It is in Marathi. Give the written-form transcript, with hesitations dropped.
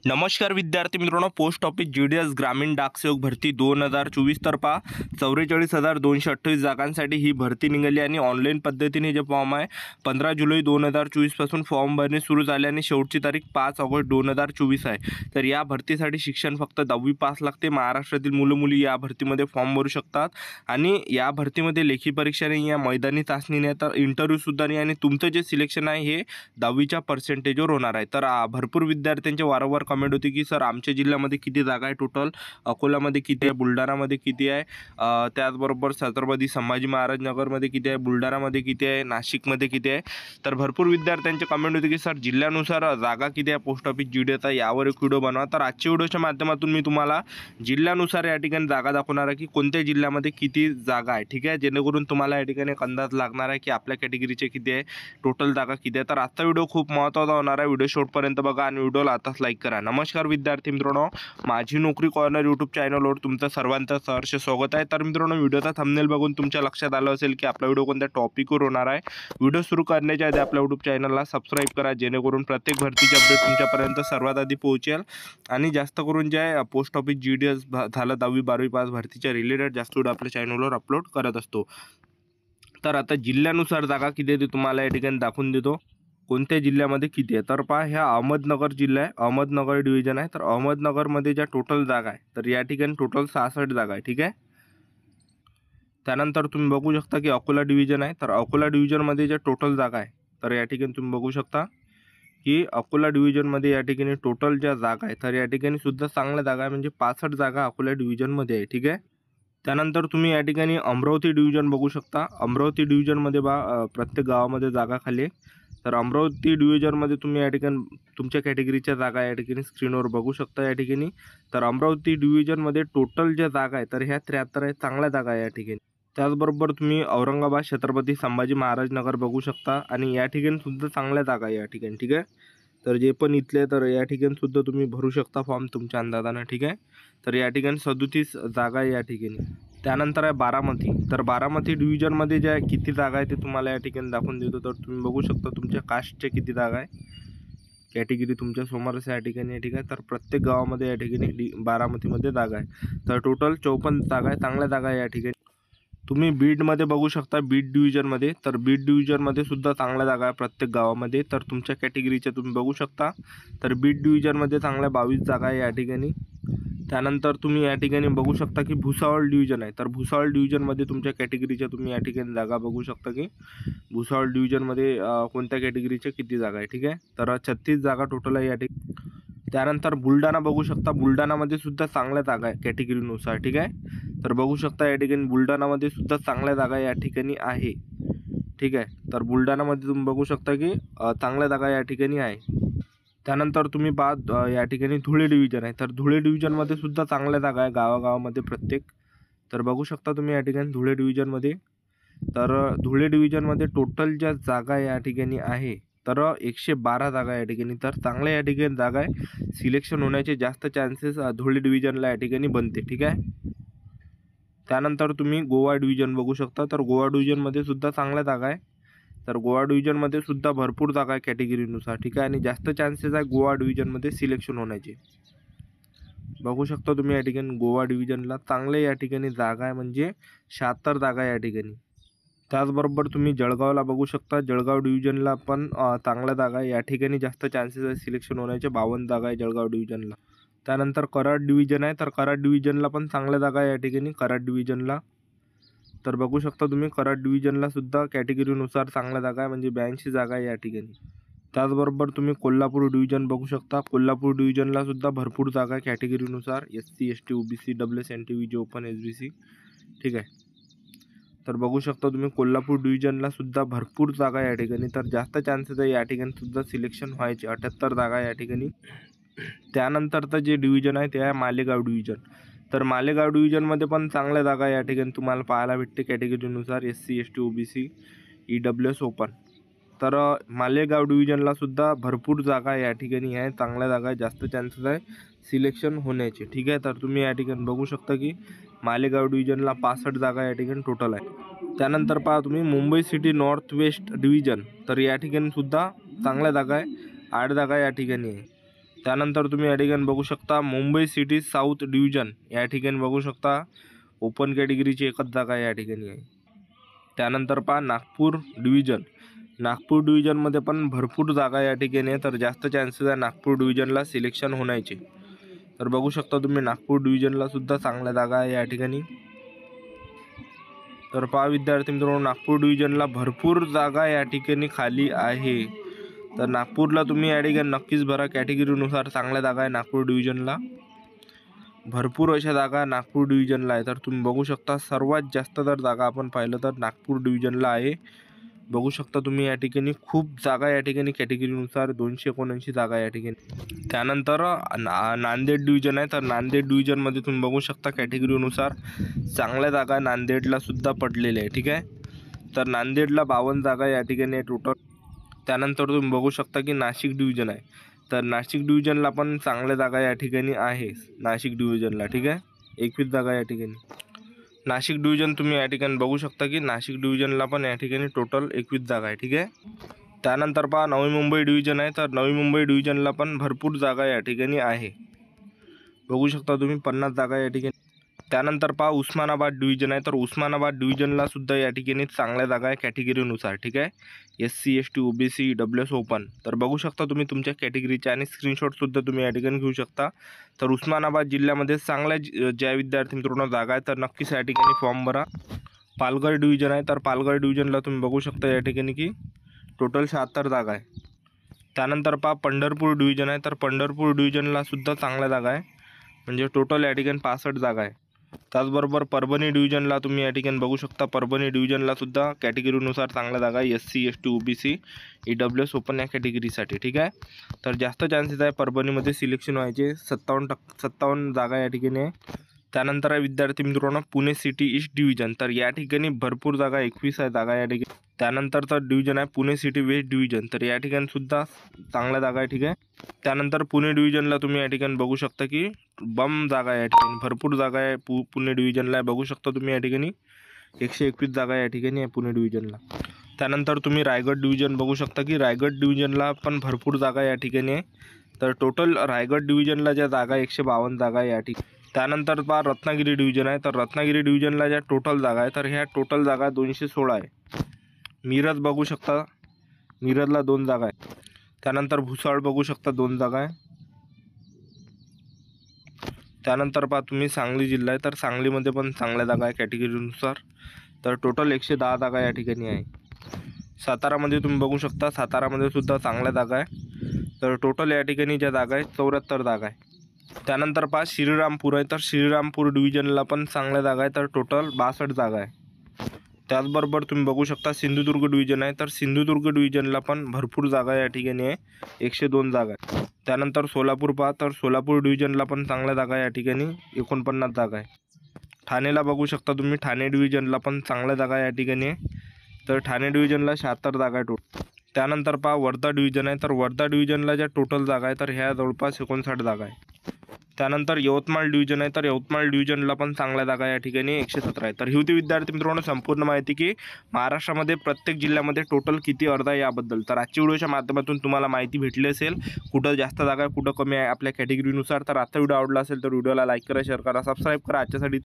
नमस्कार विद्यार्थी मित्रांनो, पोस्ट ऑफिस GDS ग्रामीण डाकसेवक भरती 2024 तर्फा 44,228 जागांसाठी ही भरती निघाली आणि ऑनलाईन पद्धतीने जे फॉर्म आहे 15 जुलै 2024 पासून फॉर्म भरणे सुरू झाले आणि शेवटची तारीख 5 ऑगस्ट 2024 आहे। तर या भरतीसाठी शिक्षण फक्त 10वी पास लागते। महाराष्ट्रातील मुलं मुली या भरतीमध्ये फॉर्म भरू शकतात आणि या भरतीमध्ये लेखी परीक्षा नाही, या मैदानी चाचणी नाही, तर इंटरव्ह्यू सुद्धा नाही आणि तुमचं जे सिलेक्शन आहे हे 10वीच्या पर्सेंटेजवर होणार आहे। तर भरपूर विद्यार्थ्यांचे वारंवार कमेंट होती की सर आमच्या जिल्ह्यामध्ये किती जागा आहे, टोटल अकोल्यामध्ये किती आहे, बुलढाणामध्ये किती आहे, त्याचबरोबर छत्रपती संभाजी महाराज नगरमध्ये किती आहे, बुलढाणामध्ये किती आहे, नाशिकमध्ये किती आहे। तर भरपूर विद्यार्थ्यांचे कमेंट होते की सर जिल्ह्यानुसार जागा किती आहे पोस्ट ऑफिस GDS यावर एक व्हिडिओ बनवा। तर आजच्या व्हिडिओच्या माध्यमातून मी तुम्हाला जिल्ह्यानुसार या ठिकाणी जागा दाखवणार आहे की कोणत्या जिल्ह्यामध्ये किती जागा आहे, ठीक आहे, जेणेकरून तुम्हाला या ठिकाणी एक अंदाज लागणार आहे की आपल्या कॅटेगरीचे किती आहे, टोटल जागा किती आहे। तर आजचा व्हिडिओ खूप महत्त्वाचा होणार आहे, व्हिडिओ शेवटपर्यंत बघा आणि व्हिडिओला आताच लाईक करा। नमस्कार विद्यार्थी मित्रांनो, माझी नोकरी कॉर्नर यूट्यूब चॅनलवर तुमचं सर्वांचं सहर्ष स्वागत आहे। तर मित्रांनो, व्हिडिओचा थंबनेल बघून तुमच्या लक्षात आलं असेल की आपला व्हिडिओ कोणत्या टॉपिकवर होणार आहे। व्हिडिओ सुरू करण्याच्या आधी आपल्या यूट्यूब चॅनलला सबस्क्राईब करा, जेणेकरून प्रत्येक भरतीची अपडेट तुमच्यापर्यंत सर्वात आधी पोहोचेल आणि जास्त करून जे पोस्ट ऑफिस GDS झालं 10वी 12वी पास भरतीच्या रिलेटेड जास्त व्हिडिओ आपल्या चॅनलवर अपलोड करत असतो। तर आता जिल्ह्यानुसार जागा किती आहे ते तुम्हाला या ठिकाणी दाखवून देतो, कोणत्या जिल्ह्यामध्ये किती आहे। तर पहा, ह्या अहमदनगर जिल्हा आहे, अहमदनगर डिव्हिजन आहे। तर अहमदनगरमध्ये ज्या टोटल जागा आहे तर या ठिकाणी टोटल 66 जागा आहे, ठीक आहे। त्यानंतर तुम्ही बघू शकता की अकोला डिव्हिजन आहे। तर अकोला डिव्हिजनमध्ये ज्या टोटल जागा आहे तर या ठिकाणी तुम्ही बघू शकता की अकोला डिव्हिजनमध्ये या ठिकाणी टोटल ज्या जागा आहे तर या ठिकाणी सुद्धा चांगल्या जागा आहे, म्हणजे 65 जागा अकोला डिव्हिजनमध्ये आहे, ठीक आहे। त्यानंतर तुम्ही या ठिकाणी अमरावती डिव्हिजन बघू शकता। अमरावती डिव्हिजनमध्ये प्रत्येक गावामध्ये जागा खाली आहे। तर अमरावती डिव्हिजनमध्ये तुम्ही या ठिकाणी तुमच्या कॅटेगरीच्या जागा या ठिकाणी स्क्रीनवर बघू शकता या ठिकाणी। तर अमरावती डिव्हिजनमध्ये टोटल ज्या जागा आहे तर ह्या 73 आहे, चांगल्या जागा आहे या ठिकाणी। त्याचबरोबर तुम्ही औरंगाबाद छत्रपती संभाजी महाराज नगर बघू शकता आणि या ठिकाणी सुद्धा चांगल्या जागा आहे या ठिकाणी, ठीक आहे। तर जे पण इथले तर या ठिकाणी सुद्धा तुम्ही भरू शकता फॉर्म तुमच्या अंदाजानं, ठीक आहे। तर या ठिकाणी 37 जागा आहे या ठिकाणी। त्यानंतर आहे बारामती। तर बारामती डिव्हिजनमध्ये ज्या किती जागा आहे ते तुम्हाला या ठिकाणी दाखवून देतो। तर तुम्ही बघू शकता तुमच्या कास्टच्या किती जागा आहे, कॅटेगरी तुमच्या समोरच या ठिकाणी, ठीक आहे। तर प्रत्येक गावामध्ये या ठिकाणी बारामतीमध्ये जागा आहे। तर टोटल 54 जागा आहे, चांगल्या जागा आहे या ठिकाणी। तुम्ही बीडमध्ये बघू शकता, बीड डिव्हिजनमध्ये, तर बीड डिव्हिजनमध्ये सुद्धा चांगल्या जागा आहे प्रत्येक गावामध्ये। तर तुमच्या कॅटेगरीच्या तुम्ही बघू शकता, तर बीड डिव्हिजनमध्ये चांगल्या 22 जागा आहे या ठिकाणी। त्यानंतर तुम्ही या ठिकाणी बघू शकता की भुसावळ डिव्हिजन आहे। तर भुसावळ डिव्हिजनमध्ये तुमच्या कॅटेगरीच्या तुम्ही या ठिकाणी जागा बघू शकता की भुसावळ डिव्हिजनमध्ये कोणत्या कॅटेगरीच्या किती जागा आहे, ठीक आहे। तर 36 जागा टोटल आहे या ठिकाणी। त्यानंतर बुलढाणा बघू शकता, बुलढाणामध्ये सुद्धा चांगल्या जागा आहे कॅटेगरीनुसार, ठीक आहे। तर बघू शकता या ठिकाणी बुलढाणामध्ये सुद्धा चांगल्या जागा या ठिकाणी आहे, ठीक आहे। तर बुलढाणामध्ये तुम्ही बघू शकता की चांगल्या जागा या ठिकाणी आहे। त्यानंतर तुम्ही या ठिकाणी धुळे डिव्हिजन आहे। तर धुळे डिव्हिजनमध्ये सुद्धा चांगल्या जागा आहे गावागावामध्ये प्रत्येक। तर बघू शकता तुम्ही या ठिकाणी धुळे डिव्हिजनमध्ये, तर धुळे डिव्हिजनमध्ये टोटल ज्या जागा या ठिकाणी आहे तर 112 जागा या ठिकाणी। तर चांगल्या या ठिकाणी जागा आहे, सिलेक्शन होण्याचे जास्त चान्सेस धुळे डिव्हिजनला या ठिकाणी बनते, ठीक आहे। त्यानंतर तुम्ही गोवा डिव्हिजन बघू शकता। तर गोवा डिव्हिजनमध्ये सुद्धा चांगल्या जागा आहे। तर गोवा डिव्हिजनमध्ये सुद्धा भरपूर जागा आहे कॅटेगरीनुसार, ठीक आहे, आणि जास्त चान्सेस आहे गोवा डिव्हिजनमध्ये सिलेक्शन होण्याचे। बघू शकता तुम्ही या ठिकाणी गोवा डिव्हिजनला चांगले या ठिकाणी जागा आहे, म्हणजे 76 जागा या ठिकाणी। त्याचबरोबर तुम्ही जळगावला बघू शकता, जळगाव डिव्हिजनला पण चांगल्या जागा आहे या ठिकाणी, जास्त चान्सेस आहे सिलेक्शन होण्याचे, 52 जागा आहे जळगाव डिव्हिजनला। त्यानंतर कराड डिव्हिजन आहे। तर कराड डिव्हिजनला पण चांगल्या जागा आहे या ठिकाणी, कराड डिव्हिजनला। तर बघू शकता तुम्ही कराड डिव्हिजनला सुद्धा कॅटेगरीनुसार चांगल्या जागा आहे, म्हणजे 82 जागा आहे या ठिकाणी। त्याचबरोबर तुम्ही कोल्हापूर डिव्हिजन बघू शकता, कोल्हापूर डिव्हिजनला सुद्धा भरपूर जागा आहे कॅटेगरीनुसार, SC ST OBC WS NT VJ open SBC, ठीक आहे। तर बघू शकता तुम्ही कोल्हापूर डिव्हिजनला सुद्धा भरपूर जागा या ठिकाणी। तर जास्त चान्सेस आहे या ठिकाणी सुद्धा सिलेक्शन व्हायचे, 78 जागा या ठिकाणी। त्यानंतरचं जे डिव्हिजन आहे ते आहे मालेगाव डिव्हिजन। तर मालेगाव डिव्हिजनमध्ये पण चांगल्या जागा या ठिकाणी तुम्हाला पाहायला भेटते कॅटेगरीनुसार, SC ST OBC EWS open. तर मालेगाव डिव्हिजनला सुद्धा भरपूर जागा या ठिकाणी आहे, चांगल्या जागा आहे, जास्त चान्सेस आहे सिलेक्शन होण्याचे, ठीक आहे। तर तुम्ही या ठिकाणी बघू शकता की मालेगाव डिव्हिजनला 65 जागा या ठिकाणी टोटल आहे। त्यानंतर पहा तुम्ही Mumbai city north west division. तर या ठिकाणी सुद्धा चांगल्या जागा आहे, 8 जागा या ठिकाणी आहे। त्यानंतर तुम्ही या ठिकाणी बघू शकता मुंबई सिटी साऊथ डिव्हिजन या ठिकाणी बघू शकता ओपन कॅटेगरीची एकच जागा या ठिकाणी आहे. त्यानंतर पहा नागपूर डिव्हिजन. नागपूर डिव्हिजनमध्ये पण भरपूर जागा या ठिकाणी आहे, तर जास्त चान्सेस आहे नागपूर डिव्हिजनला सिलेक्शन होण्याचे. तर बघू शकता तुम्ही नागपूर डिव्हिजनला सुद्धा चांगल्या जागा आहे या ठिकाणी. तर पहा विद्यार्थी मित्रांनो, नागपूर डिव्हिजनला भरपूर जागा या ठिकाणी खाली आहे. तर नागपूरला तुम्ही या ठिकाणी नक्कीच भरा. कॅटेगरीनुसार चांगल्या जागा आहे नागपूर डिव्हिजनला. भरपूर अशा जागा नागपूर डिव्हिजनला आहे. तर तुम्ही बघू शकता सर्वात जास्त जर जागा आपण पाहिलं तर नागपूर डिव्हिजनला आहे. बघू शकता तुम्ही या ठिकाणी खूप जागा या ठिकाणी कॅटेगरीनुसार 279 जागा या ठिकाणी. त्यानंतर नांदेड डिव्हिजन आहे. तर नांदेड डिव्हिजनमध्ये तुम्ही बघू शकता कॅटेगरीनुसार चांगल्या जागा नांदेडला सुद्धा पडलेल्या आहे. ठीक आहे. तर नांदेडला 52 जागा या ठिकाणी आहे टोटल. त्यानंतर तुम्ही बघू शकता की नाशिक डिव्हिजन आहे. तर नाशिक डिव्हिजनला पण चांगल्या जागा या ठिकाणी आहे नाशिक डिव्हिजनला. ठीक आहे. 21 जागा या ठिकाणी नाशिक डिव्हिजन तुम्ही या ठिकाणी बघू शकता की नाशिक डिव्हिजनला पण या ठिकाणी टोटल 21 जागा आहे. ठीक आहे. त्यानंतर पहा नवी मुंबई डिव्हिजन आहे. तर नवी मुंबई डिव्हिजनला पण भरपूर जागा या ठिकाणी आहे. बघू शकता तुम्ही 50 जागा या ठिकाणी. त्यानंतर पहा उस्मानाबाद डिव्हिजन आहे. तर उस्मानाबाद डिव्हिजनला सुद्धा या ठिकाणी चांगल्या जागा आहे कॅटेगरीनुसार. ठीक आहे. SC ST OBC EWS open. तर बघू शकता तुम्ही तुमच्या कॅटेगरीचे आणि स्क्रीनशॉटसुद्धा तुम्ही या ठिकाणी घेऊ शकता. तर उस्मानाबाद जिल्ह्यामध्ये चांगल्या ज्या विद्यार्थी मित्रांनो जागा आहे तर नक्कीच या ठिकाणी फॉर्म भरा. पालघर डिव्हिजन आहे. तर पालघर डिव्हिजनला तुम्ही बघू शकता या ठिकाणी की टोटल 76 जागा आहे. त्यानंतर पहा पंढरपूर डिव्हिजन आहे. तर पंढरपूर डिव्हिजनला सुद्धा चांगल्या जागा आहे, म्हणजे टोटल या ठिकाणी 65 जागा आहे. त्याचबरोबर परभणी डिव्हिजनला तुम्ही या ठिकाणी बघू शकता. परभणी डिव्हिजनला सुद्धा कॅटेगरीनुसार चांगल्या जागा आहे SC ST OBC EWS open या कॅटेगरीसाठी. ठीक आहे. तर जास्त चान्सेस आहे परभणीमध्ये सिलेक्शन व्हायचे. 57 जागा या ठिकाणी आहे. त्यानंतर आहे विद्यार्थी मित्रांनो पुणे सिटी ईस्ट डिव्हिजन. तर या ठिकाणी भरपूर जागा 21 आहे जागा या ठिकाणी. त्यानंतरचा डिव्हिजन आहे पुणे सिटी वेस्ट डिव्हिजन. तर या ठिकाणी सुद्धा चांगल्या जागा आहे. ठीक आहे. त्यानंतर पुणे डिव्हिजनला तुम्ही या ठिकाणी बघू शकता की बम जागा आहे या ठिकाणी. भरपूर जागा आहे पुणे डिव्हिजनला आहे. बघू शकता तुम्ही या ठिकाणी 121 जागा या ठिकाणी आहे पुणे डिव्हिजनला. त्यानंतर तुम्ही रायगड डिव्हिजन बघू शकता की रायगड डिव्हिजनला पण भरपूर जागा या ठिकाणी आहे. तर टोटल रायगड डिव्हिजनला ज्या जागा 152 जागा या ठिकाणी. त्यानंतर पहा रत्नागिरी डिव्हिजन आहे. तर रत्नागिरी डिव्हिजनला ज्या टोटल जागा आहे तर ह्या टोटल जागा 216 आहे. मिरज बघू शकता, मिरजला 2 जागा आहे. त्यानंतर भुसावळ बघू शकता 2 जागा आहे. त्यानंतर पहा तुम्ही सांगली जिल्हा आहे. तर सांगलीमध्ये पण चांगल्या जागा आहे कॅटेगरीनुसार. तर टोटल 110 जागा या ठिकाणी आहे. सातारामध्ये तुम्ही बघू शकता, सातारामध्ये सुद्धा चांगल्या जागा आहे. तर टोटल या ठिकाणी ज्या जागा आहेत 74 जागा आहे. त्यानंतर पहा श्रीरामपूर आहे. तर श्रीरामपूर डिव्हिजनला पण चांगल्या जागा आहे. तर टोटल 62 जागा आहे. त्याचबरोबर तुम्ही बघू शकता सिंधुदुर्ग डिव्हिजन आहे. तर सिंधुदुर्ग डिव्हिजनला पण भरपूर जागा या ठिकाणी आहे, 102 जागा आहे. त्यानंतर सोलापूर पहा. तर सोलापूर डिव्हिजनला पण चांगल्या जागा या ठिकाणी 49 जागा आहे. ठाणेला बघू शकता तुम्ही, ठाणे डिव्हिजनला पण चांगल्या जागा या ठिकाणी आहे. तर ठाणे डिव्हिजनला 76 जागा आहे टोटल. त्यानंतर पहा वर्धा डिव्हिजन आहे. तर वर्धा डिव्हिजनला ज्या टोटल जागा आहे तर ह्या जवळपास 59 जागा आहे. त्यानंतर यवतमाळ डिव्हिजन आहे. तर यवतमाळ डिव्हिजनला पण चांगल्या जागा या ठिकाणी 117 आहे. तर ही होती विद्यार्थी मित्रांनो संपूर्ण माहिती की महाराष्ट्रामध्ये प्रत्येक जिल्ह्यामध्ये टोटल किती अर्ज आहे याबद्दल. तर आजच्या व्हिडिओच्या माध्यमातून तुम्हाला माहिती भेटली असेल कुठं जास्त जागा आहे कुठं कमी आहे आपल्या कॅटेगरीनुसार. तर आजचा व्हिडिओ आवडला असेल तर व्हिडिओला लाईक करा, शेअर करा, सबस्क्राईब करा. आजच्यासाठी